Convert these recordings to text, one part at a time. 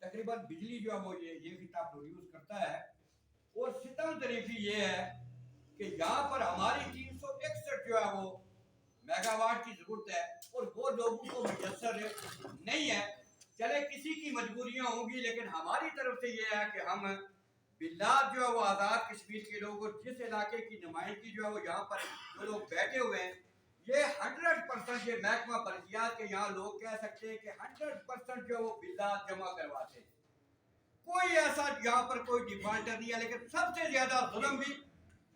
तकरीबन बिजली जो है वो ये कितना प्रोड्यूस करता है। और सितम तरीफी ये है कि यहाँ पर हमारी 361 जो है वो मेगावाट की जरूरत है और वो लोगों को मुयसर नहीं है। चले किसी की मजबूरियां होंगी, लेकिन हमारी तरफ से ये है कि हम बिल्लाद जो है वो आज़ाद कश्मीर के लोग और जिस इलाके की नुमाइंदगी जो है वो यहाँ पर जो लोग बैठे हुए हैं, ये 100% ये महकमा बल्दियात के यहाँ लोग कह सकते हैं कि 100% जो वो बिल्लाद जमा करवाते हैं। कोई ऐसा यहाँ पर कोई डिफाल्टर नहीं है, लेकिन सबसे ज्यादा जुल्म भी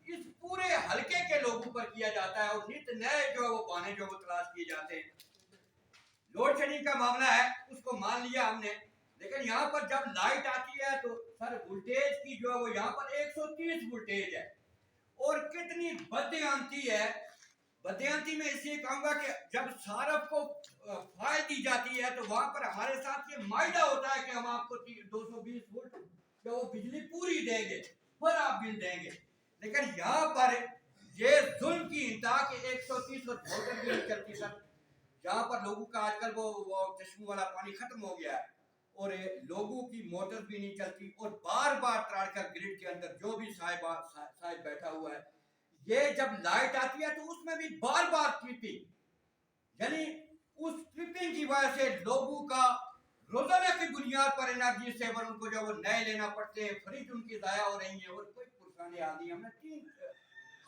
इस पूरे हलके के लोगों पर किया जाता है और नित नए जो है वो बहाने जो वो तलाश किए जाते हैं। लोड शेडिंग का मामला है, उसको मान लिया हमने, लेकिन यहाँ पर जब लाइट आती है तो सर वोल्टेज की जो है वो यहाँ पर 130 वोल्टेज है। और कितनी बदयांती है। बदयांती में इसलिए कहूंगा कि जब सारफ को फाइल दी जाती है तो वहां पर हमारे साथ ये मायदा होता है कि हम आपको 220 वोल्ट जो वो बिजली पूरी देंगे, फिर आप बिल देंगे। लेकिन यहाँ पर ये जुल्म की इंतहा के 130 और मोटर भी नहीं चलती सर। जहाँ पर लोगों का आजकल वो चश्मों वाला पानी खत्म हो गया है और लोगों की मोटर भी नहीं चलती और बार बार त्राड़कर ग्रिड के अंदर जो भी साहिब बैठा हुआ है, ये जब लाइट आती है तो उसमें भी बार बार ट्रिपिंग, यानी उस ट्रिपिंग की वजह से लोगों का रोजाना की बुनियाद पर एनर्जी सेवर उनको जो वो नए लेना पड़ते हैं, फ्रिज उनकी जाया हो रही है और कोई परेशानी आ रही है। हमने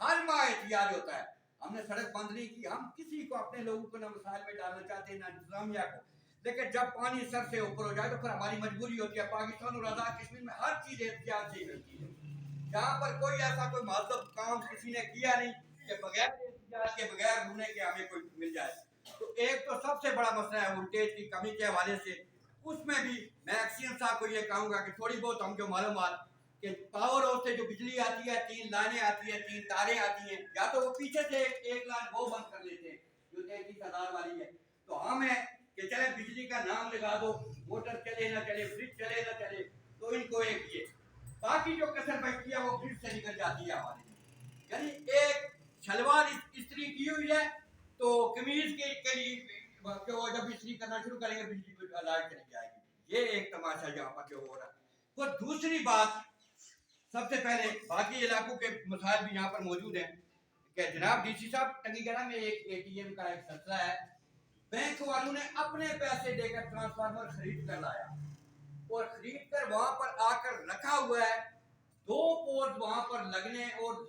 हर माह एहतियात होता है, हमने सड़क बंद नहीं की, हम किसी को अपने लोगों को ना मसाइल में डालना चाहते ना इंतजामिया को, लेकिन जब पानी सर से ऊपर हो जाए तो फिर हमारी मजबूरी होती है। पाकिस्तान और आजाद कश्मीर में हर चीज एहतियात से मिलती है। यहाँ पर कोई ऐसा कोई महत्व काम किसी ने किया नहीं कि बगैर एहतियात के बगैर ढूंढने के हमें कोई मिल जाए। तो एक तो सबसे बड़ा मसला है वोल्टेज की कमी के हवाले से, उसमें भी मैं एक्सीएम साहब को ये कहूंगा कि थोड़ी बहुत हम जो मालूमात कि पावर हाउस से जो बिजली आती है, 3 लाइनें आती है, 3 तारें आती हैं, या तो वो पीछे से एक लाइन वो बंद कर लेते हैं जो 33,000 वाली है। तो हम है कि चले बिजली का नाम लगा दो, मोटर चले ना चले, फ्रिज चले ना चले, तो इनको एक ये बाकी जो कसर बचती है वो फ्रिज से निकल जाती है हमारे। यानी एक शलवार इस्त्री की हुई है तो कमीज के लिए जब इस्त्री करना शुरू करेंगे बिजली को लाइट चली जाएगी। ये एक तमाशा यहाँ पर जो हो रहा है। और दूसरी बात, सबसे पहले बाकी इलाकों के मसाइल भी यहाँ पर मौजूद हैं कि जनाब डीसी साहब, टंगीगढ़ा में एक एटीएम का एक सस्ता है, बैंक वालों ने अपने पैसे देकर ट्रांसफार्मर खरीद कर लाया और खरीद कर वहां पर आकर रखा हुआ है। 2 पोर्ट वहां पर लगने और